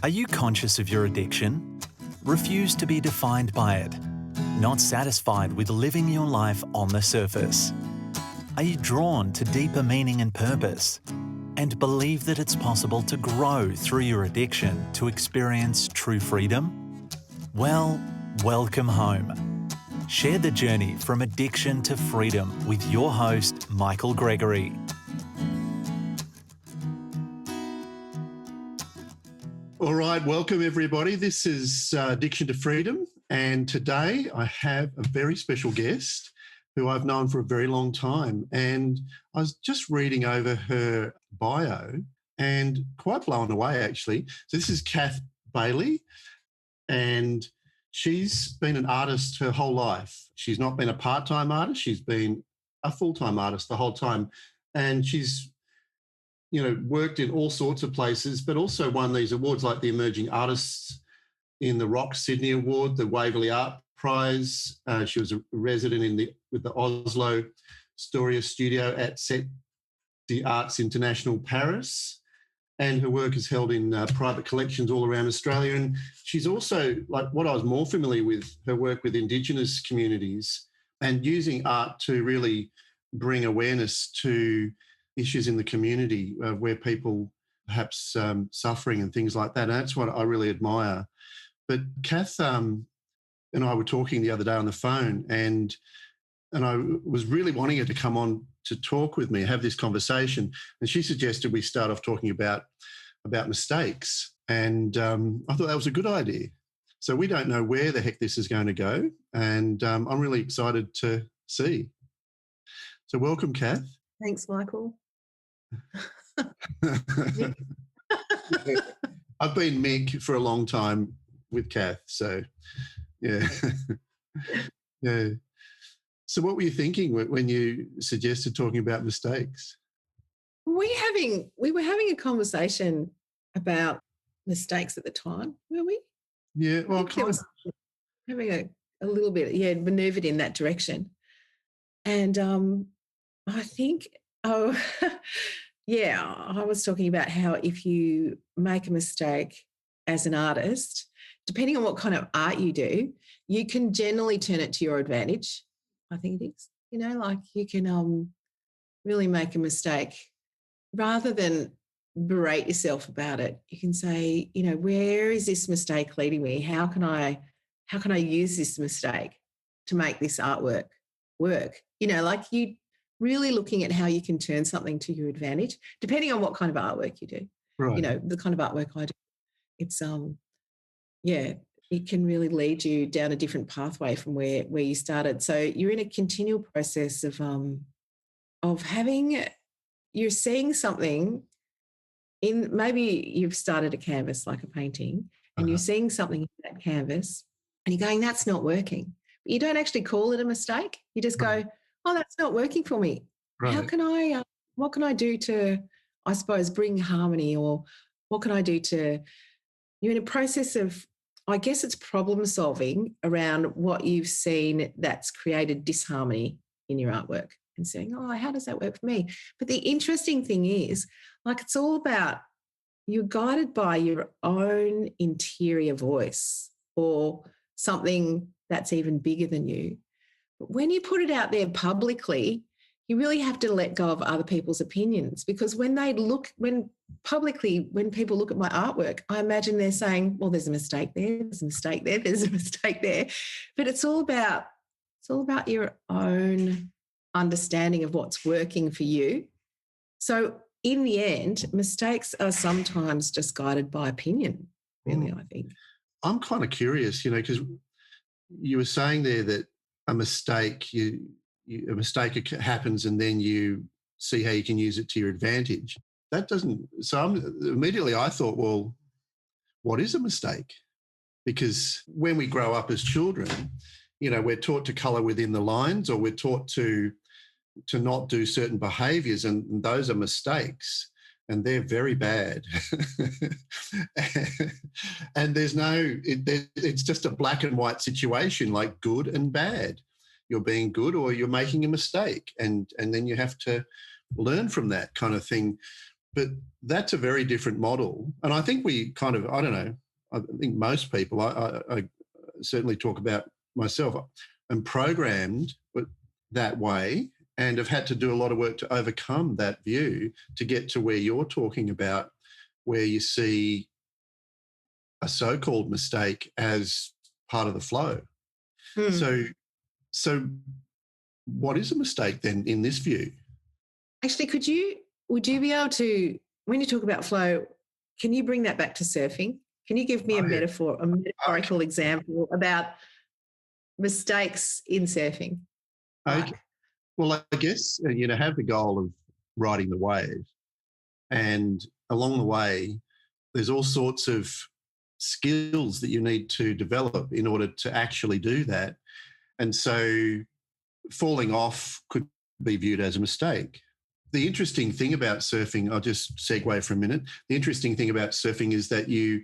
Are you conscious of your addiction? Refuse to be defined by it? Not satisfied with living your life on the surface? Are you drawn to deeper meaning and purpose? And believe that it's possible to grow through your addiction to experience true freedom? Well, welcome home. Share the journey from addiction to freedom with your host, Michael Gregory. All right, welcome everybody. This is Addiction to Freedom, and today I have a very special guest who I've known for a very long time. And I was just reading over her bio and quite blown away, actually. So this is Cathy Bailey, and she's been an artist her whole life. She's not been a part-time artist. She's been a full-time artist the whole time. And she's worked in all sorts of places, but also won these awards like the Emerging Artists in the Rock Sydney Award, the Waverley Art Prize. She was a resident with the Oslo Storia Studio at Set the Arts International Paris, and her work is held in private collections all around Australia. And she's also, like what I was more familiar with, her work with Indigenous communities and using art to really bring awareness to issues in the community where people perhaps suffering and things like that. And that's what I really admire. But Kath and I were talking the other day on the phone, and I was really wanting her to come on to talk with me, have this conversation. And she suggested we start off talking about mistakes. And I thought that was a good idea. So we don't know where the heck this is going to go. And I'm really excited to see. So welcome, Kath. Thanks, Michael. I've been Mick for a long time with Kath, so yeah. Yeah. So what were you thinking when you suggested talking about mistakes? We were having a conversation about mistakes at the time, were we? Yeah, well, I was having a little bit, maneuvered in that direction. And I think, I was talking about how if you make a mistake as an artist, depending on what kind of art you do, you can generally turn it to your advantage. I think it is. Like you can really make a mistake rather than berate yourself about it. You can say, where is this mistake leading me? How can I use this mistake to make this artwork work? Like you really looking at how you can turn something to your advantage, depending on what kind of artwork you do. Right. The kind of artwork I do, it's it can really lead you down a different pathway from where you started. So you're in a continual process of you're seeing something in, maybe you've started a canvas like a painting, and you're seeing something in that canvas and you're going, that's not working. But you don't actually call it a mistake. You just go, oh, that's not working for me. Right. What can I do to, I suppose, bring harmony, or what can I do to, you're in a process of, I guess it's problem solving around what you've seen that's created disharmony in your artwork and saying, oh, how does that work for me? But the interesting thing is, like, it's all about, you're guided by your own interior voice or something that's even bigger than you. But when you put it out there publicly, you really have to let go of other people's opinions, because when people look at my artwork, I imagine they're saying, well, there's a mistake there, there's a mistake there, there's a mistake there. But it's all about your own understanding of what's working for you. So in the end, mistakes are sometimes just guided by opinion, really, I think. I'm kind of curious, because you were saying there that a mistake happens and then you see how you can use it to your advantage. That doesn't, immediately I thought, well, what is a mistake? Because when we grow up as children, we're taught to colour within the lines, or we're taught to not do certain behaviours, and those are mistakes, and they're very bad. And it's just a black and white situation, like good and bad. You're being good or you're making a mistake, and then you have to learn from that kind of thing. But that's a very different model. And I think we kind of, I don't know, I think most people, I certainly talk about myself, I'm programmed that way and have had to do a lot of work to overcome that view to get to where you're talking about, where you see a so-called mistake as part of the flow. So what is a mistake then in this view? Actually, would you be able to, when you talk about flow, can you bring that back to surfing? Can you give me a metaphorical example about mistakes in surfing? Okay. Well, I guess, have the goal of riding the wave. And along the way, there's all sorts of skills that you need to develop in order to actually do that. And so falling off could be viewed as a mistake. The interesting thing about surfing, I'll just segue for a minute. The interesting thing about surfing is that you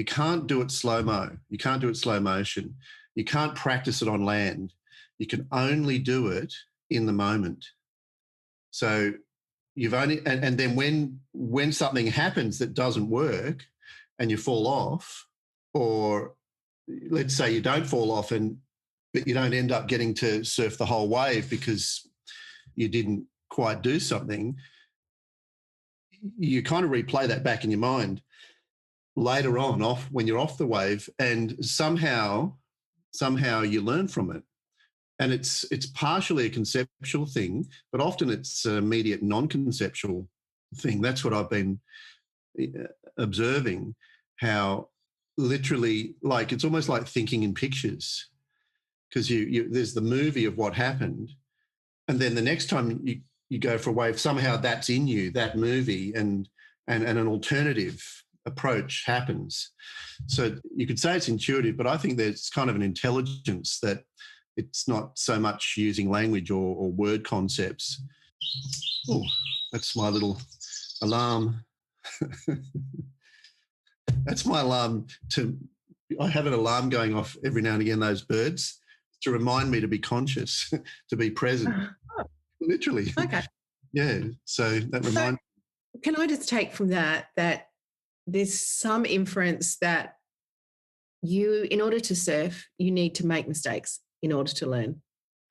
can't do it slow-mo. You can't do it slow motion. You can't practice it on land. You can only do it in the moment. So you've only, and then when something happens that doesn't work and you fall off, or let's say you don't fall off but you don't end up getting to surf the whole wave because you didn't quite do something, you kind of replay that back in your mind later on when you're off the wave, and somehow you learn from it. And it's partially a conceptual thing, but often it's an immediate non-conceptual thing. That's what I've been observing, how literally, like, it's almost like thinking in pictures, because there's the movie of what happened, and then the next time you go for a wave, somehow that's in you, that movie, and an alternative approach happens. So you could say it's intuitive, but I think there's kind of an intelligence that it's not so much using language or word concepts. Oh, that's my little alarm. That's my alarm. I have an alarm going off every now and again, those birds, to remind me to be conscious, to be present, literally. Okay. Yeah, so that reminds. Can I just take from that there's some inference that in order to surf, you need to make mistakes in order to learn?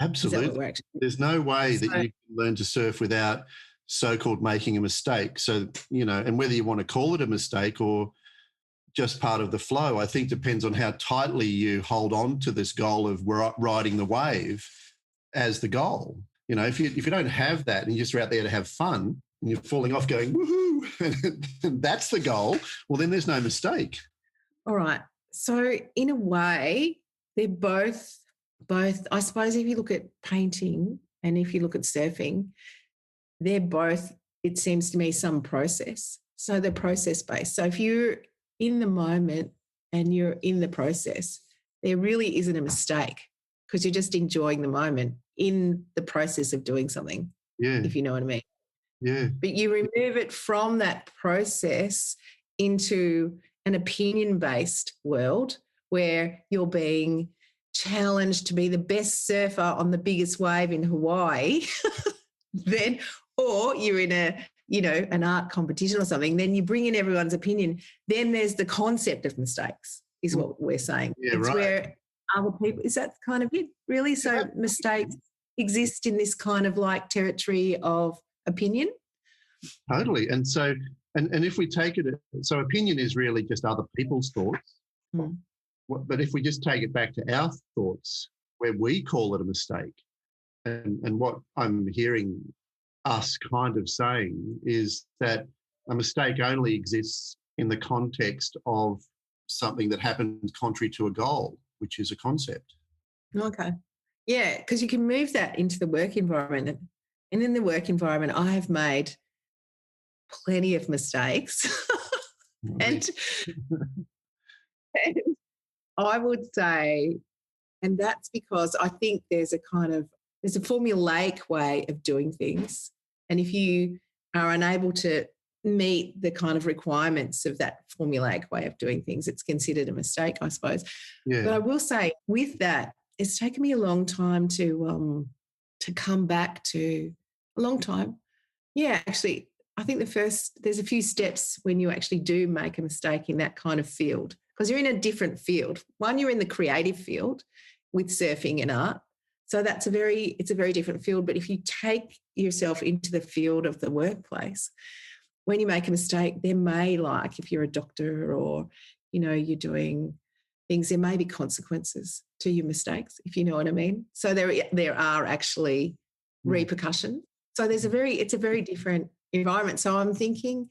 Absolutely. There's no way that you can learn to surf without so-called making a mistake. So, and whether you want to call it a mistake or just part of the flow, I think depends on how tightly you hold on to this goal of riding the wave as the goal. If you don't have that and you're just out there to have fun and you're falling off going, woohoo, and that's the goal, well, then there's no mistake. All right. So in a way, they're both, I suppose if you look at painting and if you look at surfing, they're both, it seems to me, some process. So they're process-based. So if you're in the moment and you're in the process, there really isn't a mistake because you're just enjoying the moment in the process of doing something, if you know what I mean. Yeah. But you remove it from that process into an opinion-based world where you're being challenged to be the best surfer on the biggest wave in Hawaii, or you're in an art competition or something, then you bring in everyone's opinion. Then there's the concept of mistakes, is what we're saying. Yeah, it's right. Where other people, is that kind of it, really? So mistakes exist in this kind of like territory of opinion? Totally. And so, and if we take it, so opinion is really just other people's thoughts. Mm. But if we just take it back to our thoughts, where we call it a mistake, and what I'm hearing us kind of saying is that a mistake only exists in the context of something that happens contrary to a goal, which is a concept. Okay. Yeah, because you can move that into the work environment. And in the work environment, I have made plenty of mistakes. and I would say, and that's because I think there's a formulaic way of doing things. And if you are unable to meet the kind of requirements of that formulaic way of doing things, it's considered a mistake, I suppose. Yeah. But I will say with that, it's taken me a long time to come back to, a long time. Yeah, actually, I think there's a few steps when you actually do make a mistake in that kind of field, because you're in a different field. One, you're in the creative field with surfing and art. So it's a very different field. But if you take yourself into the field of the workplace, when you make a mistake, there may, like if you're a doctor or, you're doing things, there may be consequences to your mistakes, if you know what I mean. So there are actually repercussions. So it's a very different environment. So I'm thinking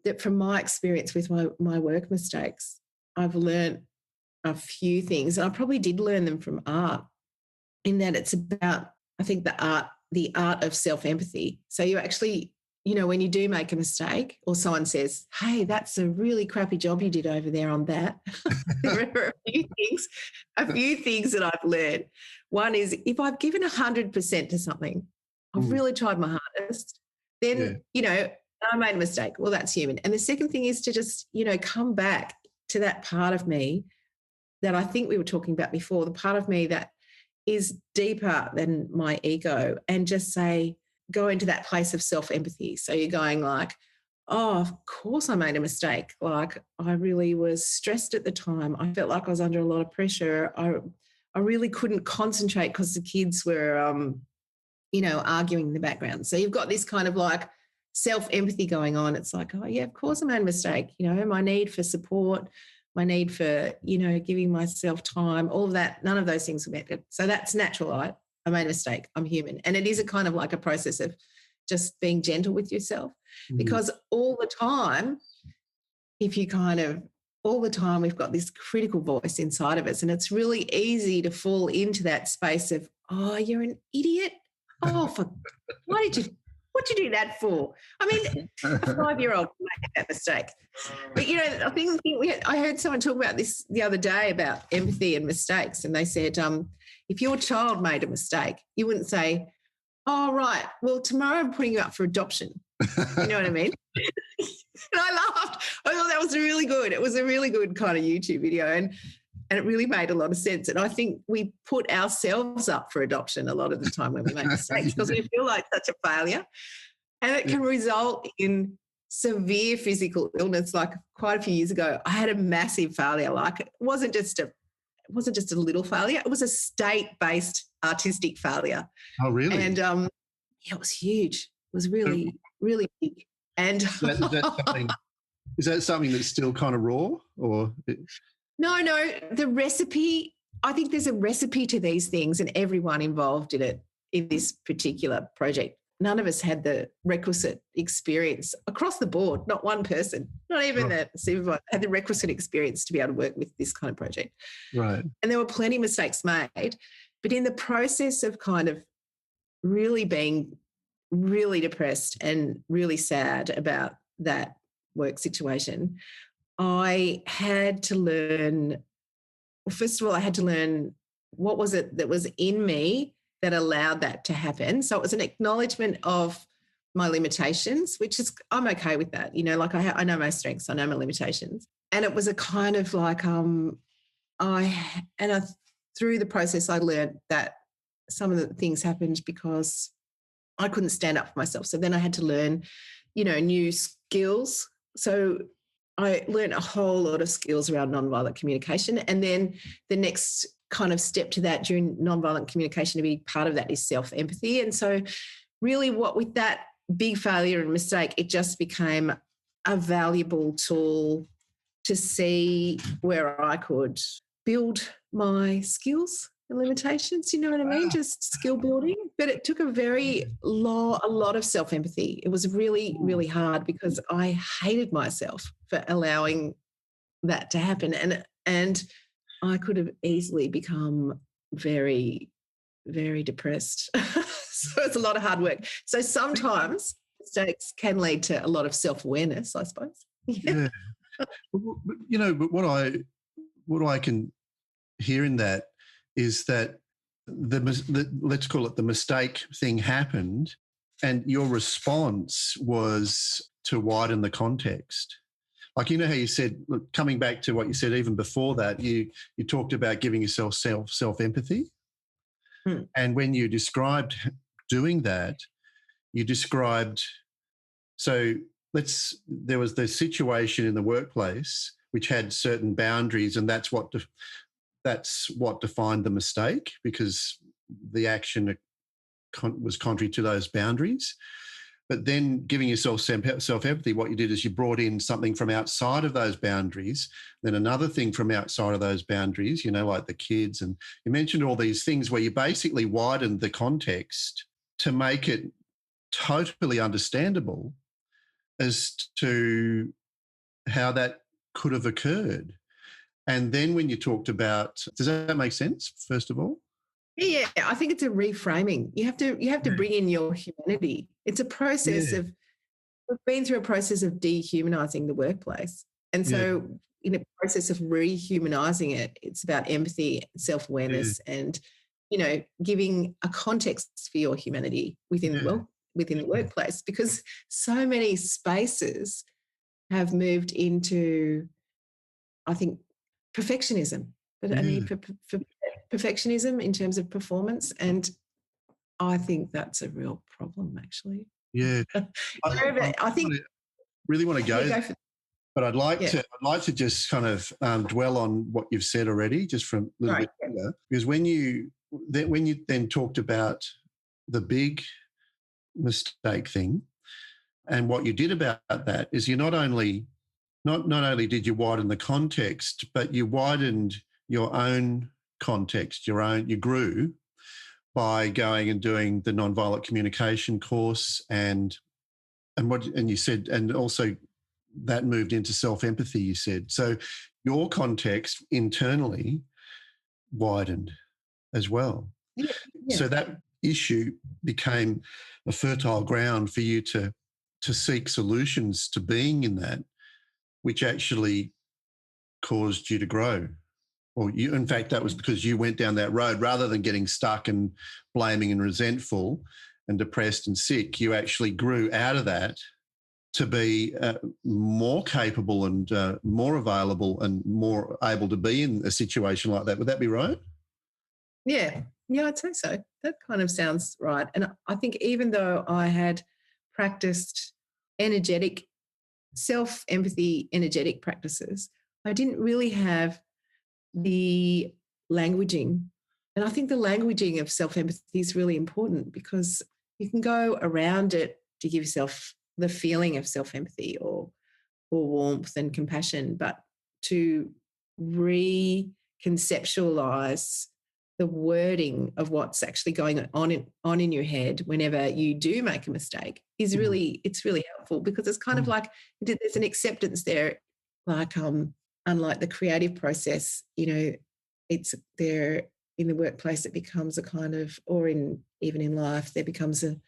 that from my experience with my work mistakes, I've learned a few things. And I probably did learn them from art, in that it's about, I think, the art of self-empathy. So you actually, when you do make a mistake or someone says, hey, that's a really crappy job you did over there on that. There are a few things that I've learned. One is, if I've given 100% to something, I've really tried my hardest, then, I made a mistake. Well, that's human. And the second thing is to just, come back to that part of me that I think we were talking about before, the part of me that is deeper than my ego, and just go into that place of self-empathy. So you're going like, oh, of course I made a mistake. Like, I really was stressed at the time. I felt like I was under a lot of pressure. I really couldn't concentrate because the kids were, arguing in the background. So you've got this kind of like self-empathy going on. It's like, oh yeah, of course I made a mistake. My need for support, my need for, giving myself time, all of that, none of those things were met. So that's natural. I made a mistake. I'm human. And it is a kind of like a process of just being gentle with yourself, because all the time, we've got this critical voice inside of us, and it's really easy to fall into that space of, oh, you're an idiot. Oh, what'd you do that for? I mean, a 5-year-old can make that mistake. But, I think I heard someone talk about this the other day about empathy and mistakes, and they said, if your child made a mistake, you wouldn't say, oh, right, well, tomorrow I'm putting you up for adoption. You know what I mean? And I laughed. I thought that was really good. It was a really good kind of YouTube video, and it really made a lot of sense. And I think we put ourselves up for adoption a lot of the time when we make mistakes, because we feel like such a failure. And it can result in severe physical illness. Like quite a few years ago, I had a massive failure. Like it wasn't just a little failure. It was a state-based artistic failure. Oh, really? And it was huge. It was really, really big. And is that something that's still kind of raw, or? No, the recipe, I think there's a recipe to these things, and everyone involved in it, in this particular project. None of us had the requisite experience across the board. Not one person, not even the supervisor, had the requisite experience to be able to work with this kind of project. Right. And there were plenty of mistakes made. But in the process of kind of really being really depressed and really sad about that work situation, I had to learn, well, first of all, I had to learn what was it that was in me that allowed that to happen. So it was an acknowledgement of my limitations, which is, I'm okay with that. Like I know my strengths, I know my limitations. And it was a kind of like, through the process, I learned that some of the things happened because I couldn't stand up for myself. So then I had to learn, new skills. So I learned a whole lot of skills around nonviolent communication. And then the next kind of step to that during nonviolent communication, to be part of that, is self-empathy. And so really with that big failure and mistake, it just became a valuable tool to see where I could build my skills and limitations, you know what I mean? Just skill building. But it took a lot of self-empathy. It was really, really hard because I hated myself for allowing that to happen. And I could have easily become very, very depressed. So it's a lot of hard work. So sometimes mistakes can lead to a lot of self-awareness, I suppose. Yeah. But what I can hear in that is that let's call it the mistake thing happened, and your response was to widen the context. Like, how you said, look, coming back to what you said even before that, you talked about giving yourself self-empathy. And when you described doing that, you described So there was the situation in the workplace which had certain boundaries, and that's what defined the mistake, because the action was contrary to those boundaries. But then giving yourself self-empathy, what you did is you brought in something from outside of those boundaries, then another thing from outside of those boundaries, like the kids. And you mentioned all these things where you basically widened the context to make it totally understandable as to how that could have occurred. And then when you talked about, does that make sense, first of all? Yeah, I think it's a reframing. You have to bring in your humanity. It's a process of, we've been through a process of dehumanizing the workplace. And so in a process of rehumanizing it, it's about empathy, self-awareness, and, giving a context for your humanity within the workplace, because so many spaces have moved into, I think, perfectionism. But I mean, for perfectionism in terms of performance, and I think that's a real problem, actually. Yeah, I think really want to go, but I'd like to just kind of dwell on what you've said already, just from a little bit longer, because when you then talked about the big mistake thing, and what you did about that is you not only did you widen the context, but you widened your own context, you grew by going and doing the nonviolent communication course, and you said, and also that moved into self-empathy, you said. So your context internally widened as well. Yeah. So that issue became a fertile ground for you to seek solutions to being in that, which actually caused you to grow. Or in fact, that was because you went down that road rather than getting stuck and blaming and resentful and depressed and sick. You actually grew out of that to be more capable and more available and more able to be in a situation like that. Would that be right? Yeah, I'd say so. That kind of sounds right. And I think even though I had practiced self-empathy, energetic practices, I didn't really have the languaging. And I think the languaging of self-empathy is really important, because you can go around it to give yourself the feeling of self-empathy or warmth and compassion, but to reconceptualize the wording of what's actually going on in your head whenever you do make a mistake is really helpful, because it's kind of like there's an acceptance there, like unlike the creative process, it's there in the workplace. It becomes a kind of, or even in life, there becomes an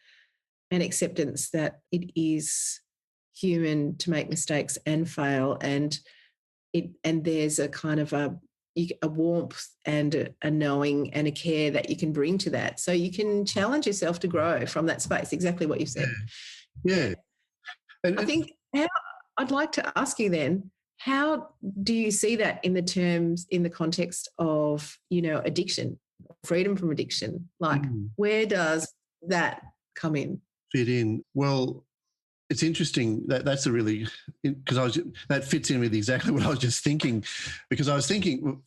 acceptance that it is human to make mistakes and fail, and there's a kind of a warmth and a knowing and a care that you can bring to that, so you can challenge yourself to grow from that space. Exactly what you said. Yeah. And I think I'd like to ask you then, how do you see that in the context of, addiction, freedom from addiction? Like, where does that come in? Fit in? Well, it's interesting that's a really, because that fits in with exactly what I was just thinking, because I was thinking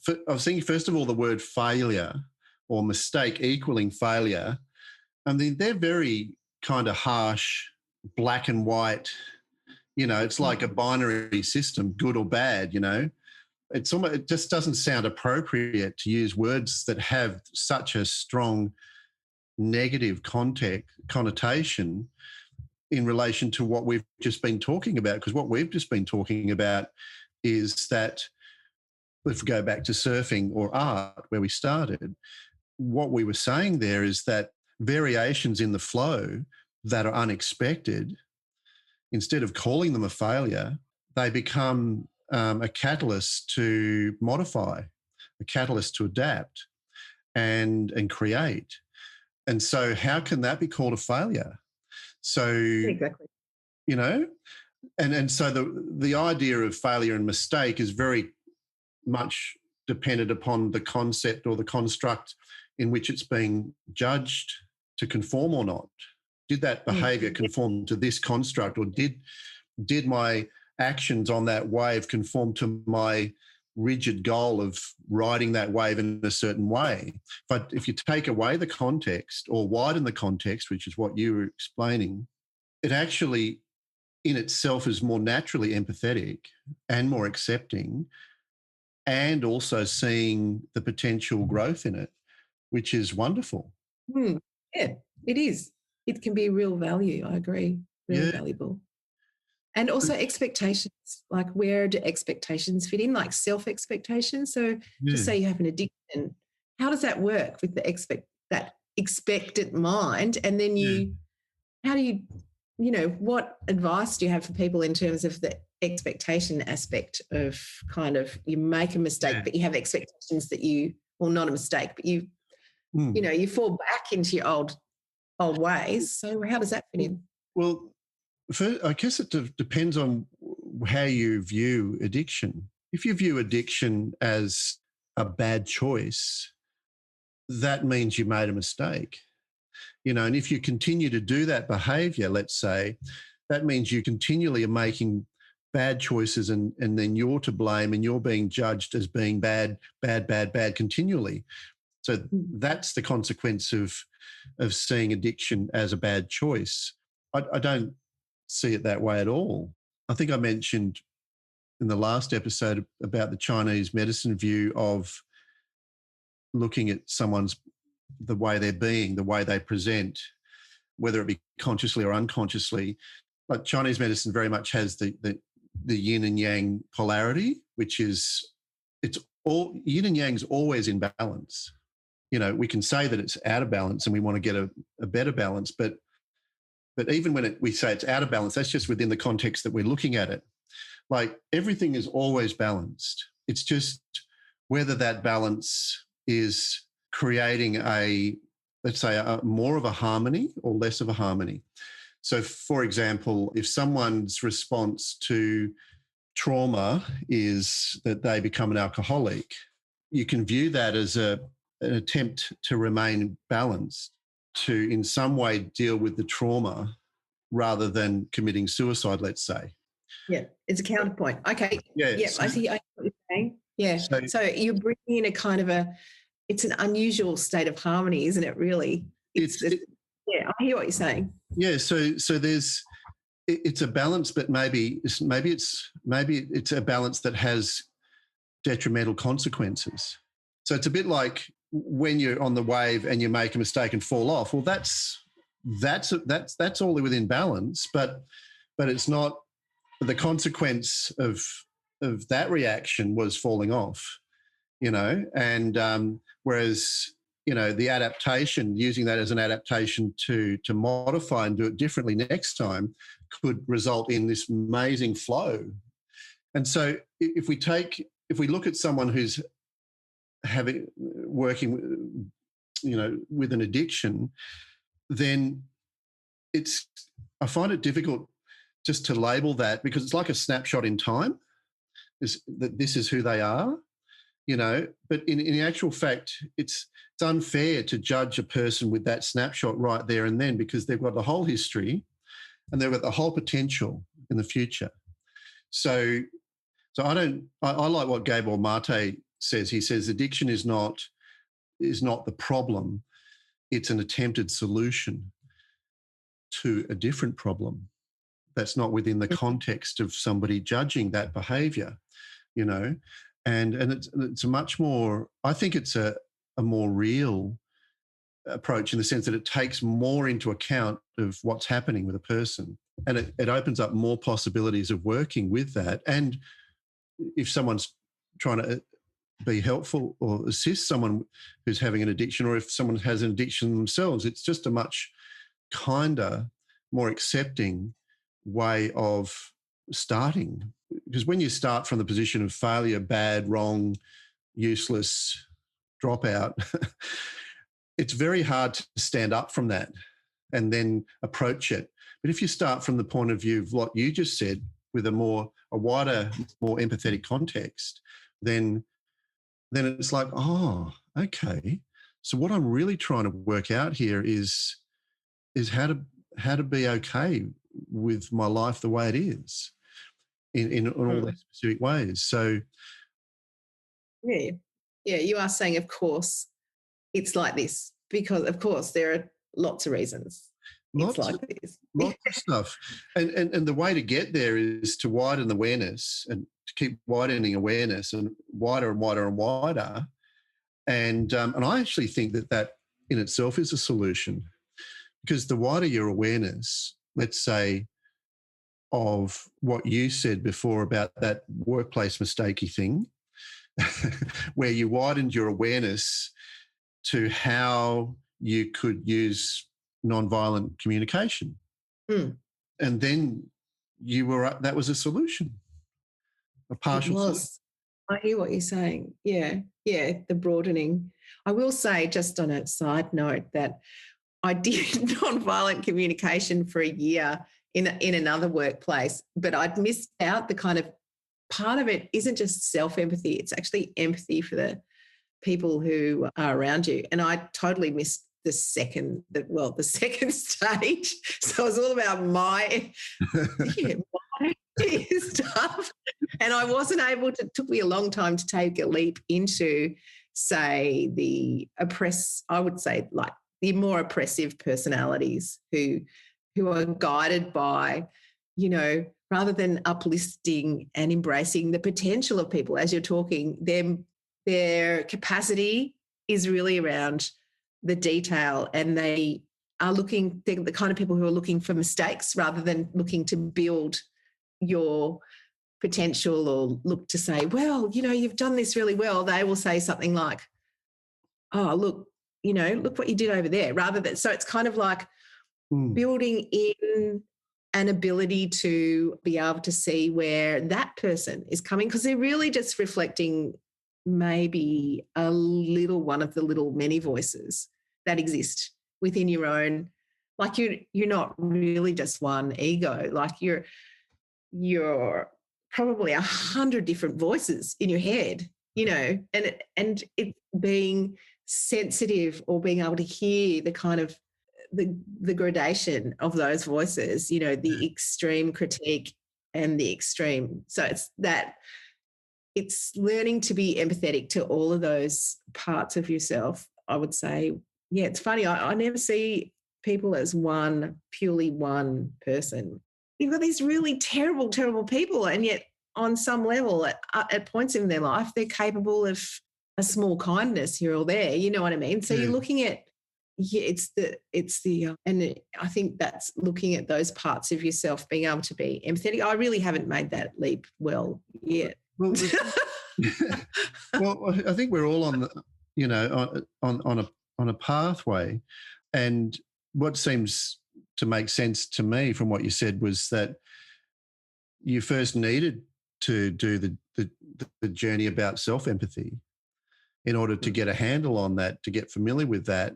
first of all the word failure or mistake equaling failure. I mean, they're very kind of harsh, black and white. It's like a binary system, good or bad. It just doesn't sound appropriate to use words that have such a strong negative connotation in relation to what we've just been talking about, because what we've just been talking about is that, if we go back to surfing or art where we started, what we were saying there is that variations in the flow that are unexpected, instead of calling them a failure, they become a catalyst to modify, a catalyst to adapt and create. And so how can that be called a failure? So, exactly. And so the idea of failure and mistake is very much dependent upon the concept or the construct in which it's being judged to conform or not. Did that behavior conform to this construct, or did my actions on that wave conform to my rigid goal of riding that wave in a certain way? But if you take away the context or widen the context, which is what you were explaining, it actually in itself is more naturally empathetic and more accepting, and also seeing the potential growth in it, which is wonderful. Yeah, it is. It can be real value. I agree. Really valuable. And also expectations, like where do expectations fit in, like self-expectations? So just say you have an addiction, how does that work with that expectant mind? And then how do you, what advice do you have for people in terms of the expectation aspect of kind of you make a mistake, but you have expectations that not a mistake, but you fall back into your old ways. So how does that fit in? Well, I guess it depends on how you view addiction. If you view addiction as a bad choice, that means you made a mistake. And if you continue to do that behavior, let's say, that means you continually are making bad choices and then you're to blame and you're being judged as being bad continually. So that's the consequence of seeing addiction as a bad choice. I don't see it that way at all. I think I mentioned in the last episode about the Chinese medicine view of looking at the way they're being, the way they present, whether it be consciously or unconsciously. Like Chinese medicine very much has the yin and yang polarity, which is yin and yang is always in balance. We can say that it's out of balance and we want to get a better balance, but even when we say it's out of balance, that's just within the context that we're looking at it. Like everything is always balanced. It's just whether that balance is creating let's say, more of a harmony or less of a harmony. So, for example, if someone's response to trauma is that they become an alcoholic, you can view that as an attempt to remain balanced, to in some way deal with the trauma rather than committing suicide, let's say. Yeah, it's a counterpoint. Okay. Yeah. Yeah, I see what you're saying. Yeah. So you're bringing in a kind of it's an unusual state of harmony, isn't it, really? Yeah, I hear what you're saying. Yeah, so it's a balance, but maybe it's a balance that has detrimental consequences. So it's a bit like when you're on the wave and you make a mistake and fall off. Well, that's all within balance, but it's not. The consequence of that reaction was falling off, and whereas the adaptation, using that as an adaptation to modify and do it differently next time, could result in this amazing flow. And so if we look at someone who's working with an addiction, then I find it difficult just to label that, because it's like a snapshot in time, that this is who they are, but in actual fact, it's unfair to judge a person with that snapshot right there and then, because they've got the whole history and they've got the whole potential in the future. So I like what Gabor Mate says. He says addiction is not the problem, it's an attempted solution to a different problem that's not within the context of somebody judging that behavior, and it's a much more, I think it's a more real approach, in the sense that it takes more into account of what's happening with a person, and it opens up more possibilities of working with that. And if someone's trying to be helpful or assist someone who's having an addiction, or if someone has an addiction themselves, it's just a much kinder, more accepting way of starting. Because when you start from the position of failure, bad, wrong, useless, dropout, it's very hard to stand up from that and then approach it. But if you start from the point of view of what you just said, with a wider, more empathetic context, then it's like, oh, okay. So what I'm really trying to work out here is how how to be okay with my life the way it is in all these specific ways. So Yeah. Yeah. You are saying, of course, it's like this because, of course, there are lots of reasons it's lots like of, this. lots of stuff. And the way to get there is to widen awareness and to keep widening awareness and wider and wider and wider. And I actually think that in itself is a solution, because the wider your awareness, let's say, of what you said before about that workplace mistakey thing, where you widened your awareness to how you could use nonviolent communication. Mm. And then that was a solution, a It partial solution. was. I hear what you're saying. Yeah. Yeah. The broadening. I will say, just on a side note, that I did nonviolent communication for a year in another workplace, but I'd missed out the kind of part of it isn't just self-empathy, it's actually empathy for the people who are around you. And I totally missed the second stage. So it was all about my stuff. And I wasn't able to, it took me a long time to take a leap into, say, I would say, like, the more oppressive personalities who are guided by, rather than uplifting and embracing the potential of people, as you're talking, their capacity is really around the detail, and they're the kind of people who are looking for mistakes rather than looking to build your potential or look to say, well, you've done this really well. They will say something like, oh, look what you did over there, rather than, so it's kind of like building in an ability to be able to see where that person is coming, because they're really just reflecting maybe a little one of the little many voices that exist within your own. Like, you're not really just one ego. Like, you're probably 100 different voices in your head, and it being sensitive or being able to hear the kind of the gradation of those voices, the extreme critique and the extreme. So it's learning to be empathetic to all of those parts of yourself, I would say. Yeah, it's funny. I never see people as purely one person. You've got these really terrible, terrible people, and yet on some level, at points in their life, they're capable of a small kindness here or there. You know what I mean? So you're looking at, and I think that's looking at those parts of yourself, being able to be empathetic. I really haven't made that leap well yet. Well, well, I think we're all on a pathway, and what seems to make sense to me from what you said was that you first needed to do the journey about self-empathy in order to get a handle on that, to get familiar with that.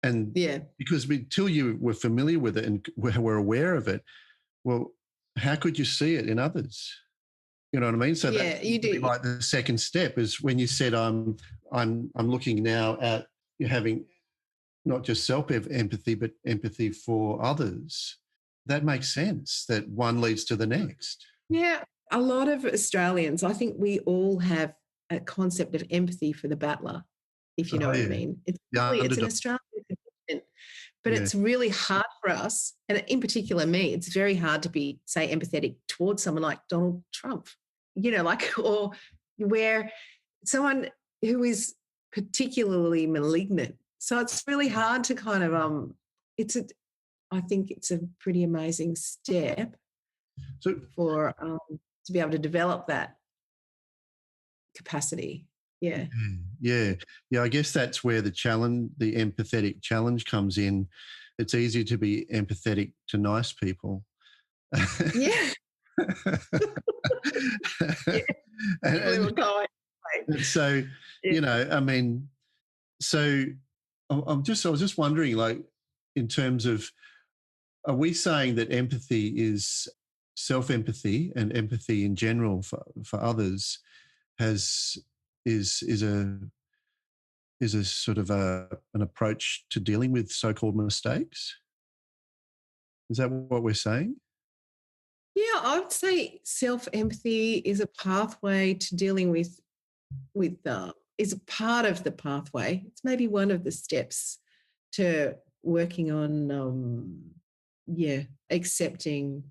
And because until you were familiar with it and were aware of it, well, how could you see it in others? You know what I mean? So that you do. Like the second step is when you said, I'm looking now at having not just self-empathy, but empathy for others. That makes sense, that one leads to the next. Yeah. A lot of Australians, I think we all have a concept of empathy for the battler, if you know what I mean. It's an Australian condition, but it's really hard for us, and in particular me, it's very hard to be, say, empathetic towards someone like Donald Trump, or where someone who is particularly malignant. So it's really hard to kind of, I think it's a pretty amazing step for to be able to develop that capacity. Yeah. I guess that's where the empathetic challenge comes in. It's easier to be empathetic to nice people. Yeah. And so, I mean, so I was just wondering, like, in terms of, are we saying that empathy is self-empathy and empathy in general for others is a sort of an approach to dealing with so-called mistakes? Is that what we're saying? Yeah, I would say self-empathy is a pathway to dealing with is a part of the pathway. It's maybe one of the steps to working on accepting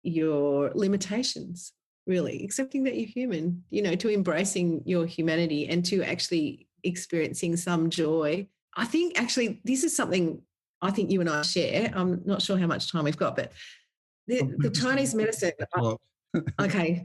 your limitations, really accepting that you're human, to embracing your humanity and to actually experiencing some joy. I think actually this is something I think you and I share. I'm not sure how much time we've got, but the Chinese medicine. Okay.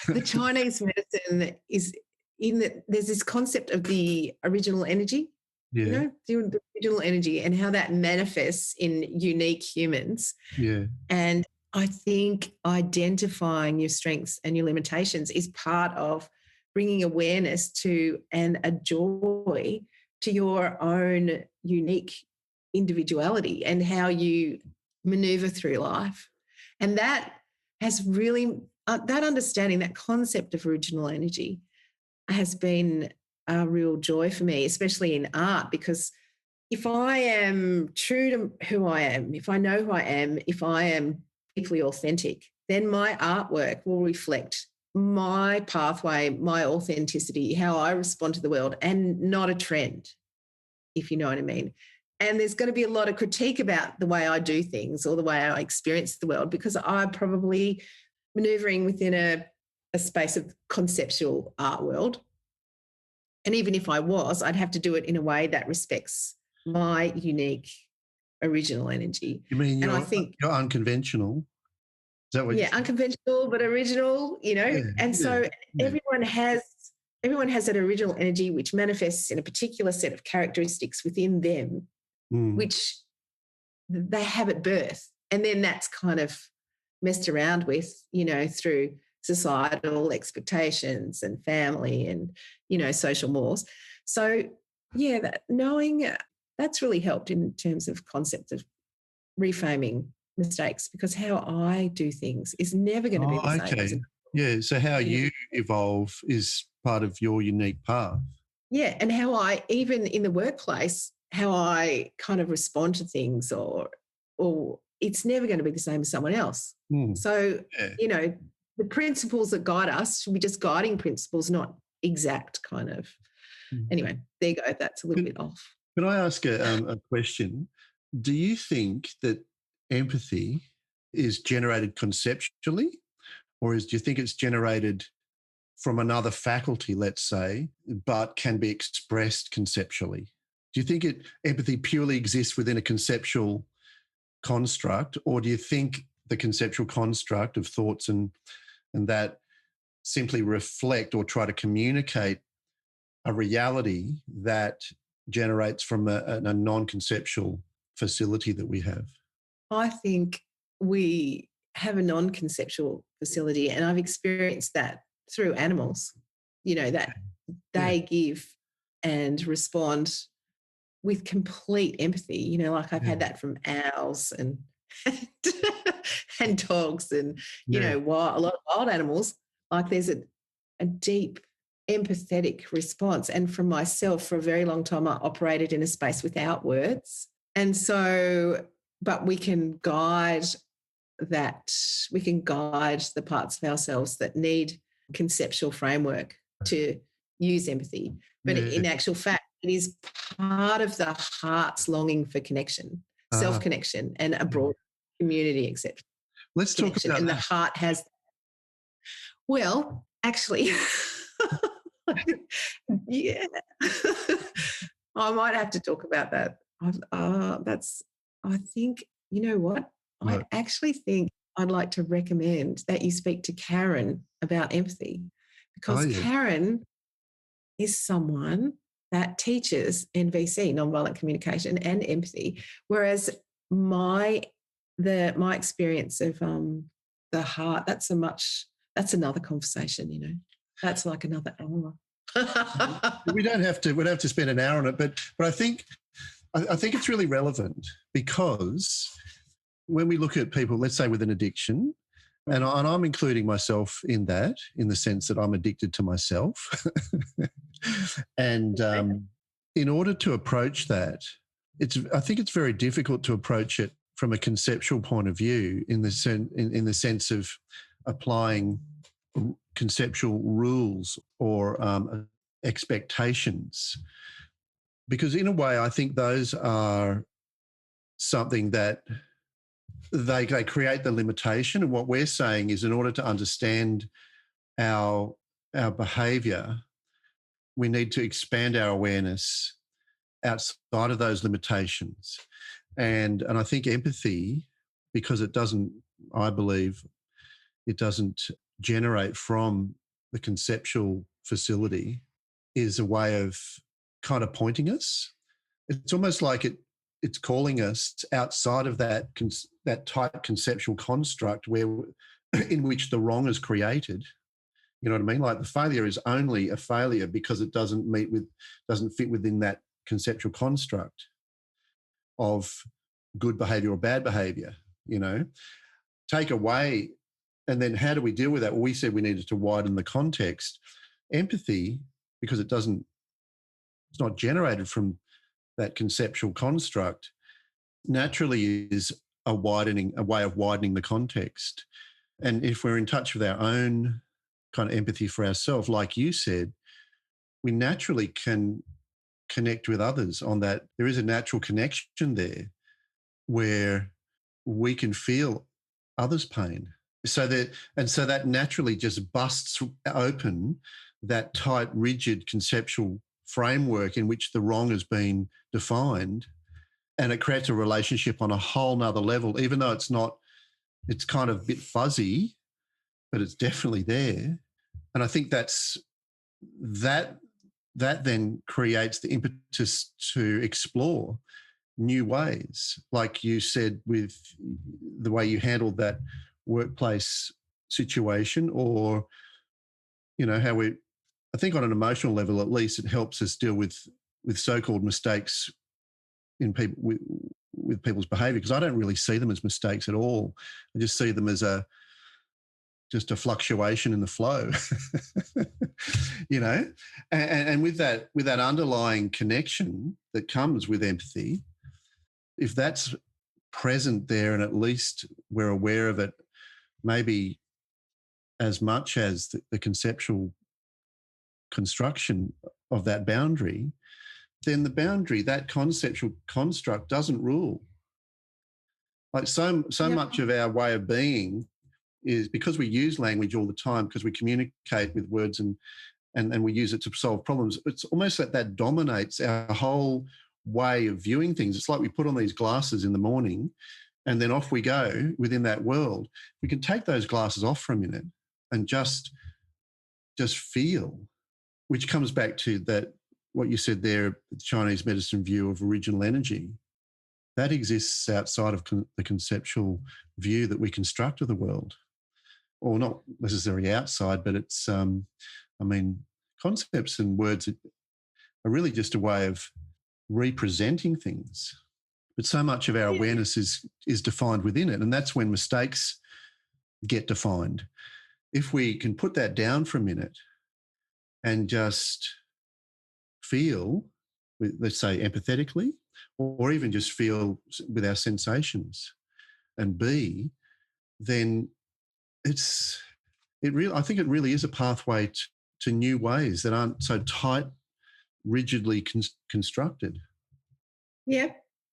The Chinese medicine is in that there's this concept of the original energy, the original energy and how that manifests in unique humans. Yeah. And I think identifying your strengths and your limitations is part of bringing awareness to and a joy to your own unique individuality and how you maneuver through life. And that has really, that understanding, that concept of original energy has been a real joy for me, especially in art, because if I am true to who I am, if I know who I am, if I am deeply authentic, then my artwork will reflect my pathway, my authenticity, how I respond to the world, and not a trend, if you know what I mean. And there's going to be a lot of critique about the way I do things or the way I experience the world because I'm probably maneuvering within a space of conceptual art world. And even if I was, I'd have to do it in a way that respects my unique original energy. You mean and I think you're unconventional? Is that what you're unconventional but original, So everyone has that original energy which manifests in a particular set of characteristics within them, which they have at birth. And then that's kind of messed around with, through societal expectations and family and, social mores. So, that knowing that's really helped in terms of concept of reframing mistakes, because how I do things is never going to be the same. Okay. Yeah. So how you evolve is part of your unique path. Yeah. And how I, even in the workplace, how I kind of respond to things or it's never going to be the same as someone else. So, the principles that guide us should be just guiding principles, not exact kind of. Anyway, there you go. That's a little bit off. Can I ask a question? Do you think that empathy is generated conceptually, or do you think it's generated from another faculty, let's say, but can be expressed conceptually? Do you think empathy purely exists within a conceptual construct, or do you think the conceptual construct of thoughts and that simply reflect or try to communicate a reality that generates from a non-conceptual facility that we have? I think we have a non-conceptual facility, and I've experienced that through animals, that they give and respond with complete empathy, like I've had that from owls and and dogs and, a lot of wild animals. Like there's a deep empathetic response. And from myself, for a very long time, I operated in a space without words. And so, but we can guide the parts of ourselves that need conceptual framework to use empathy. But in actual fact, it is part of the heart's longing for connection, self-connection, and a broad community acceptance. Let's talk about and the heart has. Well, actually, yeah, I might have to talk about that. I think, you know what? I actually think I'd like to recommend that you speak to Karen about empathy, because Karen is someone that teaches NVC, nonviolent communication, and empathy, whereas my experience of the heart, that's another conversation, that's like another hour. we don't have to spend an hour on it, but I think it's really relevant, because when we look at people, let's say with an addiction, and I'm including myself in that, in the sense that I'm addicted to myself. And in order to approach that, I think it's very difficult to approach it from a conceptual point of view in the sense of applying conceptual rules or expectations. Because in a way, I think those are something that they create the limitation. And what we're saying is, in order to understand our behaviour, we need to expand our awareness outside of those limitations. And I think empathy, because I believe it doesn't generate from the conceptual facility, is a way of kind of pointing us. It's almost like it's calling us outside of that tight conceptual construct in which the wrong is created. You know what I mean? Like the failure is only a failure because it doesn't fit within that conceptual construct of good behavior or bad behavior, you know. Take away, and then how do we deal with that? Well, we said we needed to widen the context. Empathy, because it's not generated from that conceptual construct, naturally is a way of widening the context. And if we're in touch with our own kind of empathy for ourselves, like you said, we naturally can connect with others on that. There is a natural connection there where we can feel others' pain. So that naturally just busts open that tight, rigid conceptual framework in which the wrong has been defined, and it creates a relationship on a whole nother level, even though it's kind of a bit fuzzy, but it's definitely there. And I think that then creates the impetus to explore new ways, like you said, with the way you handled that workplace situation, or, you know, I think on an emotional level, at least, it helps us deal with so-called mistakes in people with people's behaviour, because I don't really see them as mistakes at all. I just see them as just a fluctuation in the flow, you know, and with that underlying connection that comes with empathy, if that's present there, and at least we're aware of it, maybe as much as the conceptual construction of that boundary, then the boundary, that conceptual construct, doesn't rule. Like so much of our way of being is because we use language all the time, because we communicate with words and we use it to solve problems. It's almost like that dominates our whole way of viewing things. It's like we put on these glasses in the morning and then off we go within that world. We can take those glasses off for a minute and just feel, which comes back to that, what you said there, the Chinese medicine view of original energy. That exists outside of the conceptual view that we construct of the world. Or not necessarily outside, but it's, concepts and words are really just a way of representing things. But so much of our awareness is defined within it, and that's when mistakes get defined. If we can put that down for a minute and just feel, let's say empathetically, or even just feel with our sensations and be, then I think it really is a pathway to new ways that aren't so tight, rigidly constructed. Yeah,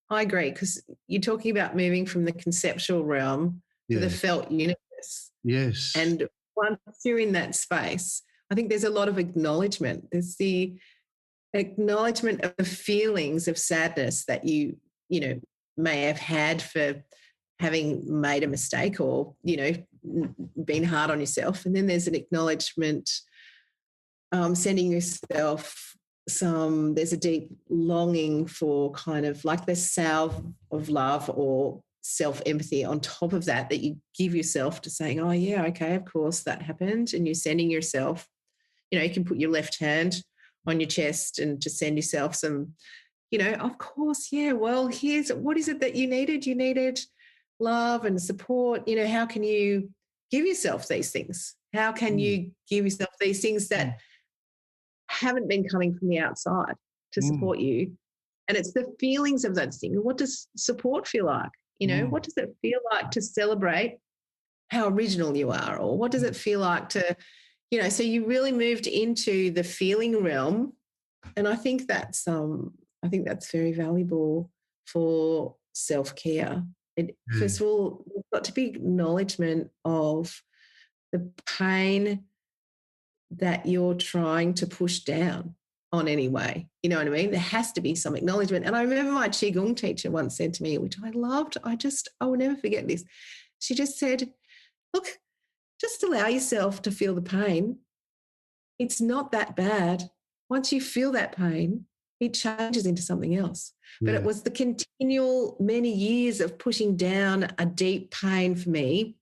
I agree, because you're talking about moving from the conceptual realm to the felt universe. Yes. And once you're in that space, I think there's a lot of acknowledgement. There's the acknowledgement of the feelings of sadness that you may have had for having made a mistake or, been hard on yourself. And then there's an acknowledgement, sending yourself there's a deep longing for kind of like the salve of love or self-empathy on top of that you give yourself to saying, oh yeah, okay, of course that happened. And you're sending yourself, you can put your left hand on your chest and just send yourself some, of course, yeah, well, what is it that you needed? You needed love and support. How can you give yourself these things? How can you give yourself these things that haven't been coming from the outside to support you? And it's the feelings of those things. What does support feel like? What does it feel like to celebrate how original you are? Or what does it feel like to, so you really moved into the feeling realm. And I think that's very valuable for self-care. First of all, there's got to be acknowledgement of the pain that you're trying to push down on anyway. You know what I mean? There has to be some acknowledgement. And I remember my Qigong teacher once said to me, which I loved, I will never forget this. She just said, look, just allow yourself to feel the pain. It's not that bad. Once you feel that pain, it changes into something else. But it was the continual many years of pushing down a deep pain for me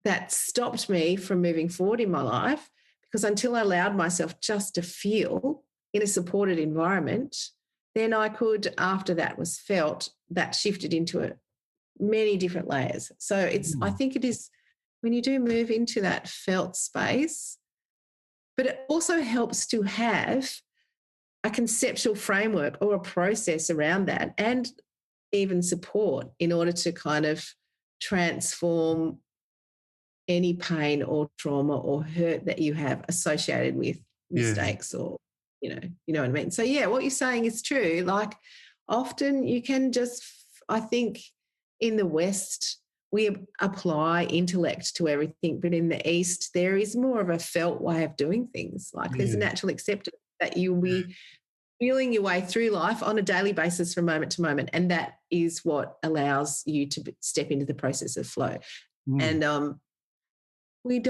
that stopped me from moving forward in my life, because until I allowed myself just to feel in a supported environment, then I could, after that was felt, that shifted into many different layers. So I think it is when you do move into that felt space, but it also helps to have a conceptual framework or a process around that, and even support in order to kind of transform any pain or trauma or hurt that you have associated with mistakes or, you know what I mean? So, what you're saying is true. Like, often you can just, I think in the West, we apply intellect to everything, but in the East, there is more of a felt way of doing things. Like there's a natural acceptance that you'll be feeling your way through life on a daily basis from moment to moment. And that is what allows you to step into the process of flow. And we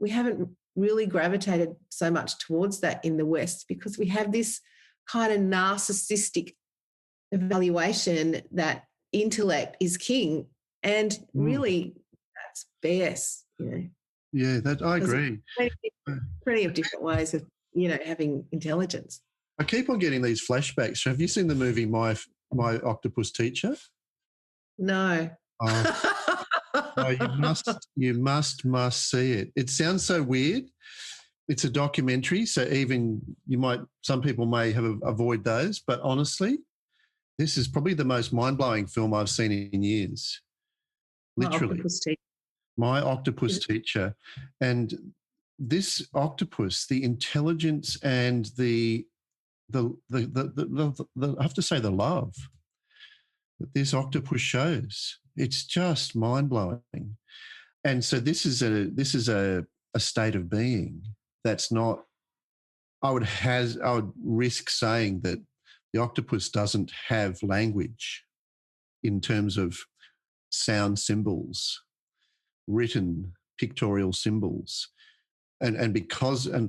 haven't really gravitated so much towards that in the West, because we have this kind of narcissistic evaluation that intellect is king, and really that's BS. Yeah, that I agree. Plenty of different ways of having intelligence. I keep on getting these flashbacks. Have you seen the movie My Octopus Teacher? No. Oh, you must see it. It sounds so weird. It's a documentary, so even some people may avoid those, but honestly, this is probably the most mind-blowing film I've seen in years. Literally. My Octopus Teacher. And this octopus, the intelligence and the I have to say the love that this octopus shows, it's just mind-blowing. And so this is a state of being that's not, I would risk saying that the octopus doesn't have language in terms of sound symbols, written pictorial symbols. And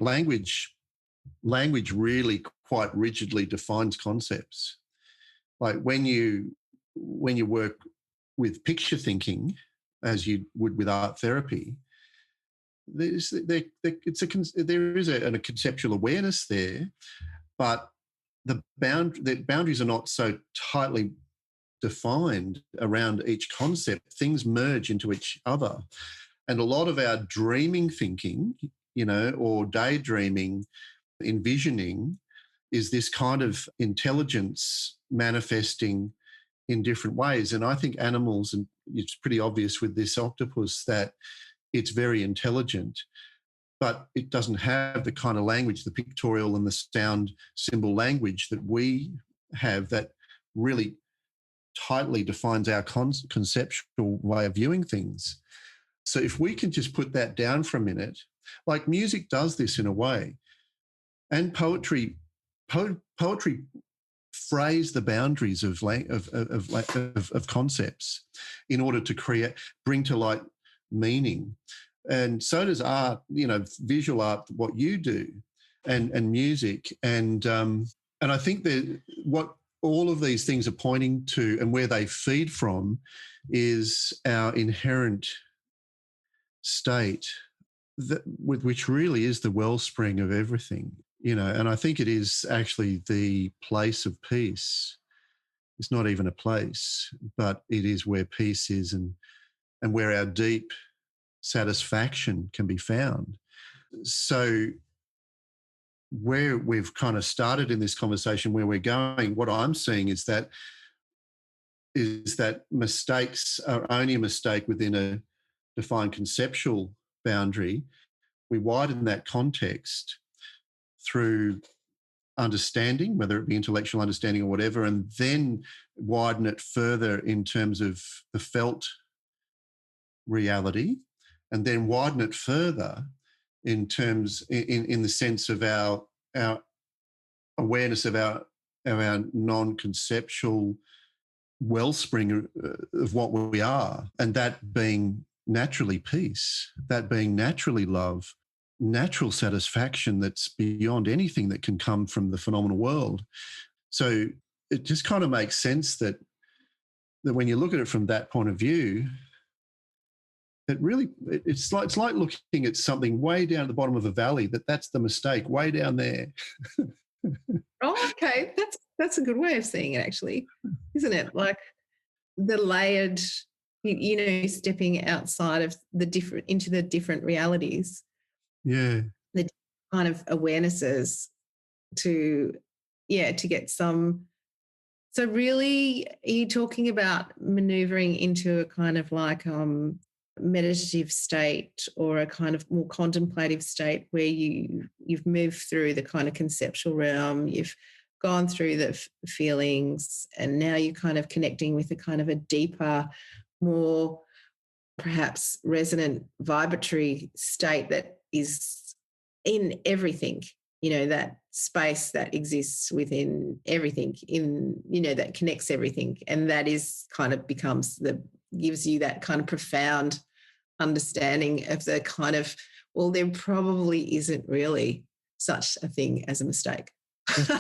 language really quite rigidly defines concepts. Like when you work with picture thinking, as you would with art therapy, there is a conceptual awareness there, but the boundaries are not so tightly defined around each concept. Things merge into each other. And a lot of our dreaming thinking, or daydreaming, envisioning, is this kind of intelligence manifesting in different ways. And I think animals, and it's pretty obvious with this octopus that it's very intelligent, but it doesn't have the kind of language, the pictorial and the sound symbol language that we have, that really tightly defines our conceptual way of viewing things. So if we can just put that down for a minute, like music does this in a way, and poetry phrase the boundaries of concepts in order to bring to light meaning. And so does art, visual art, what you do, and music. And I think that what all of these things are pointing to and where they feed from is our inherent state, which really is the wellspring of everything, and I think it is actually the place of peace. It's not even a place, but it is where peace is, and where our deep satisfaction can be found. So where we've kind of started in this conversation, where we're going, what I'm seeing is that is that mistakes are only a mistake within a defined conceptual boundary. We widen that context through understanding, whether it be intellectual understanding or whatever, and then widen it further in terms of the felt reality, and then widen it further in terms in the sense of our awareness of our non-conceptual wellspring of what we are, and that being naturally peace, that being naturally love, natural satisfaction that's beyond anything that can come from the phenomenal world. So it just kind of makes sense that when you look at it from that point of view, it really, it's like looking at something way down at the bottom of a valley, that's the mistake, way down there. Oh, okay. That's a good way of seeing it, actually, isn't it? Like the layered, stepping outside of into the different realities. Yeah. The kind of awarenesses to get some. So really, are you talking about maneuvering into a kind of like meditative state or a kind of more contemplative state where you've moved through the kind of conceptual realm, you've gone through the feelings, and now you're kind of connecting with a kind of a deeper, more perhaps resonant vibratory state that is in everything, that space that exists within everything, that connects everything, and that is kind of gives you that kind of profound understanding of the kind of, well, there probably isn't really such a thing as a mistake. You know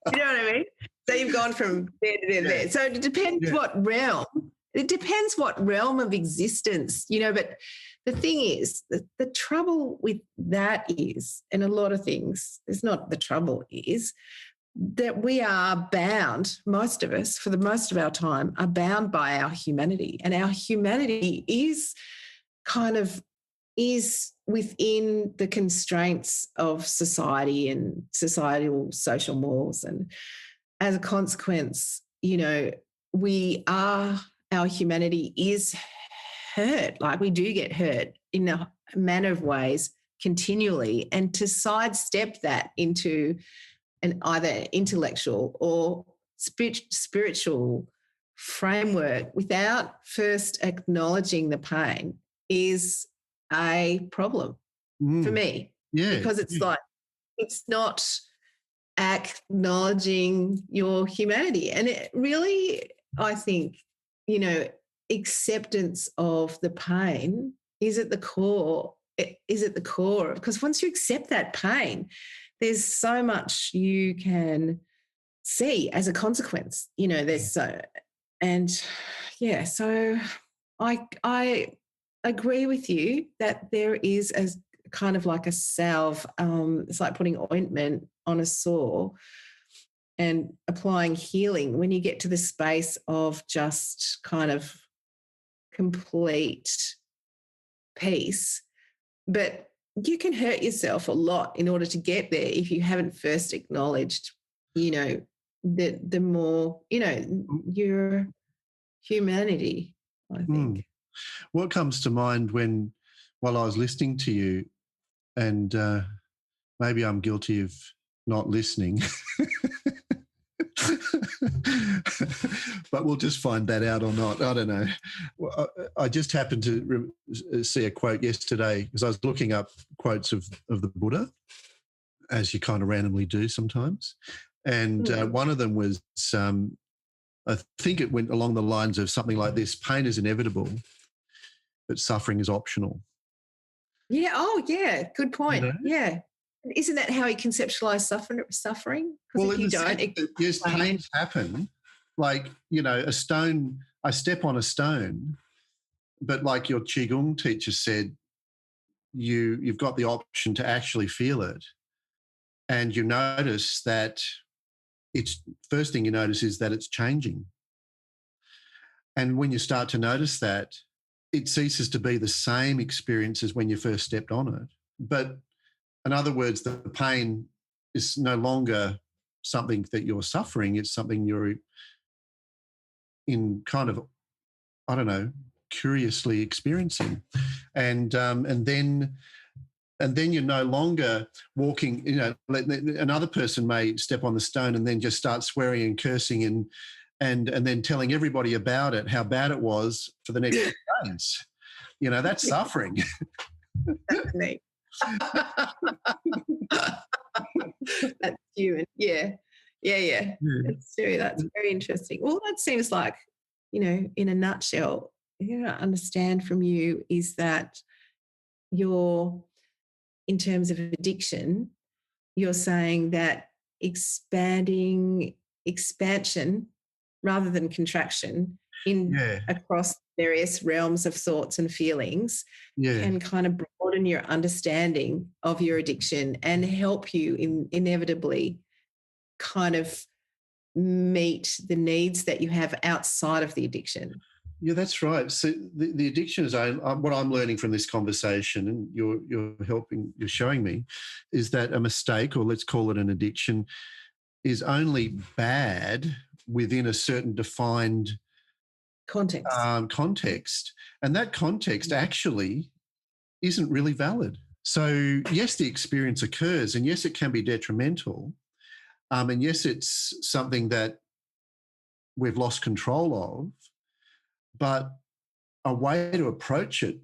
what I mean? So you've gone from there to there to there. So it depends what realm. It depends what realm of existence, but the thing is, the trouble with that is, and a lot of things, it's not the trouble is, that we are bound, most of us, for the most of our time, are bound by our humanity. And our humanity is within the constraints of society and societal social mores. And as a consequence, our humanity is hurt. Like, we do get hurt in a manner of ways continually. And to sidestep that into an either intellectual or spiritual framework without first acknowledging the pain is a problem for me. Yeah. Because it's like, it's not acknowledging your humanity. And it really, I think, acceptance of the pain is at the core. Because once you accept that pain, there's so much you can see as a consequence. So I agree with you that there is a kind of like a salve. It's like putting ointment on a sore and applying healing when you get to the space of just kind of complete peace. But you can hurt yourself a lot in order to get there if you haven't first acknowledged, the more, your humanity, I think. What comes to mind while I was listening to you, and maybe I'm guilty of not listening, but we'll just find that out or not. I don't know. I just happened to see a quote yesterday because I was looking up quotes of the Buddha, as you kind of randomly do sometimes. And one of them was, I think it went along the lines of something like this: pain is inevitable, but suffering is optional. Yeah. Oh, yeah. Good point. Yeah. Isn't that how he conceptualized suffering? Well, if you don't, yes, pains happen. Like, a stone, I step on a stone, but like your Qigong teacher said, you've got the option to actually feel it. And you notice that first thing you notice is that it's changing. And when you start to notice that, it ceases to be the same experience as when you first stepped on it. But in other words, the pain is no longer something that you're suffering. It's something you're kind of, I don't know, curiously experiencing, and then you're no longer walking. Another person may step on the stone and then just start swearing and cursing and then telling everybody about it, how bad it was for the next few days. That's suffering. That's neat. That's human. Yeah. That's true. That's very interesting. Well, that seems like, in a nutshell, I understand from you is that in terms of addiction, you're saying that expansion rather than contraction across various realms of thoughts and feelings can kind of broaden your understanding of your addiction and help you inevitably kind of meet the needs that you have outside of the addiction. Yeah, that's right. So the addiction is what I'm learning from this conversation, and you're showing me, is that a mistake, or let's call it an addiction, is only bad within a certain defined context. And that context actually isn't really valid. So yes, the experience occurs, and yes, it can be detrimental. And yes, it's something that we've lost control of, but a way to approach it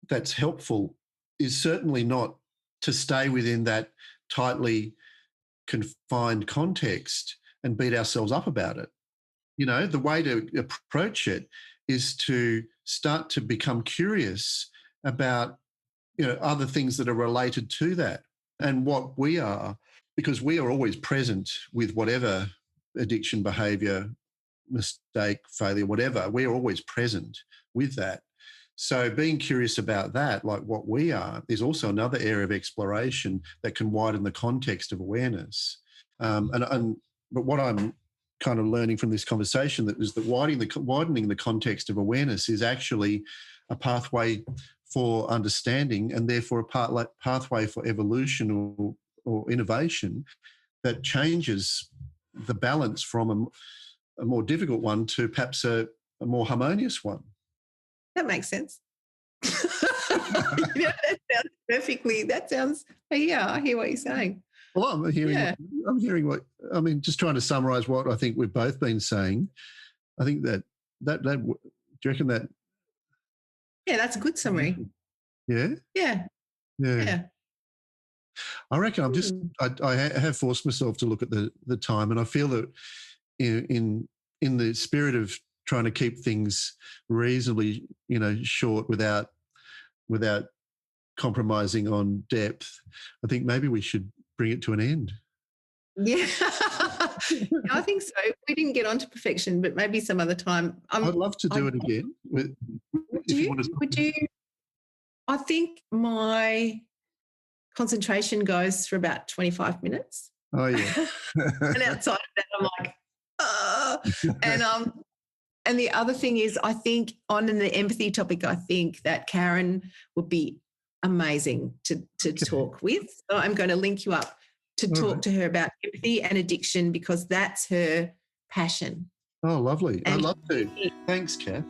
that's helpful is certainly not to stay within that tightly confined context and beat ourselves up about it. The way to approach it is to start to become curious about, other things that are related to that and what we are, because we are always present with whatever addiction, behaviour, mistake, failure, whatever. We are always present with that. So being curious about that, like what we are, is also another area of exploration that can widen the context of awareness. But what I'm kind of learning from this conversation is that widening the context of awareness is actually a pathway for understanding, and therefore a pathway for evolution or innovation that changes the balance from a more difficult one to perhaps a more harmonious one. That makes sense. That sounds perfectly. Yeah, I hear what you're saying. Well, I'm hearing what, just trying to summarize what I think we've both been saying. I think that do you reckon that? Yeah, that's a good summary. Yeah? Yeah. I reckon I have forced myself to look at the time, and I feel that in the spirit of trying to keep things reasonably, short without compromising on depth, I think maybe we should bring it to an end. Yeah, I think so. We didn't get onto perfection, but maybe some other time. I'd love to do it again. Would you? I think my concentration goes for about 25 minutes. Oh, yeah. And outside of that, I'm like, and the other thing is, I think on the empathy topic, I think that Karen would be amazing to talk with. So I'm going to link you up to talk to her about empathy and addiction, because that's her passion. Oh, lovely. I'd love to. Thanks, Kath.